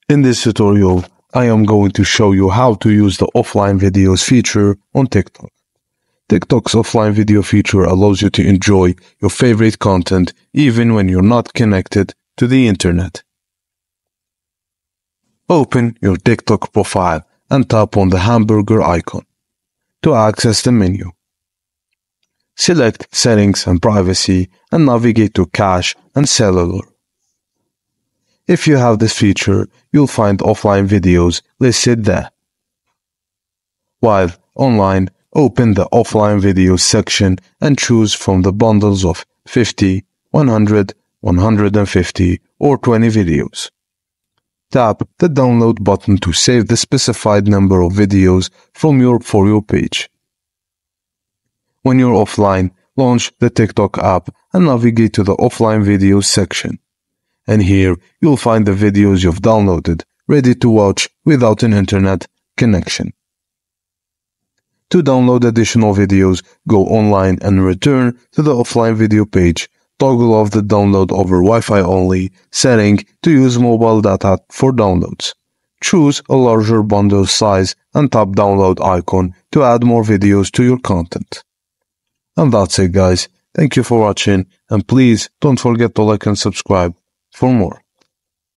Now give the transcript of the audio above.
In this tutorial, I am going to show you how to use the offline videos feature on TikTok. TikTok's offline video feature allows you to enjoy your favorite content even when you're not connected to the internet. Open your TikTok profile and tap on the hamburger icon to access the menu. Select Settings and Privacy and navigate to Cache and Cellular. If you have this feature, you'll find offline videos listed there. While online, open the Offline Videos section and choose from the bundles of 50, 100, 150, or 20 videos. Tap the Download button to save the specified number of videos from your For You page. When you're offline, launch the TikTok app and navigate to the Offline Videos section. And here, you'll find the videos you've downloaded, ready to watch without an internet connection. To download additional videos, go online and return to the offline video page. Toggle off the download over Wi-Fi only setting to use mobile data for downloads. Choose a larger bundle size and tap download icon to add more videos to your content. And that's it, guys. Thank you for watching, and please don't forget to like and subscribe for more.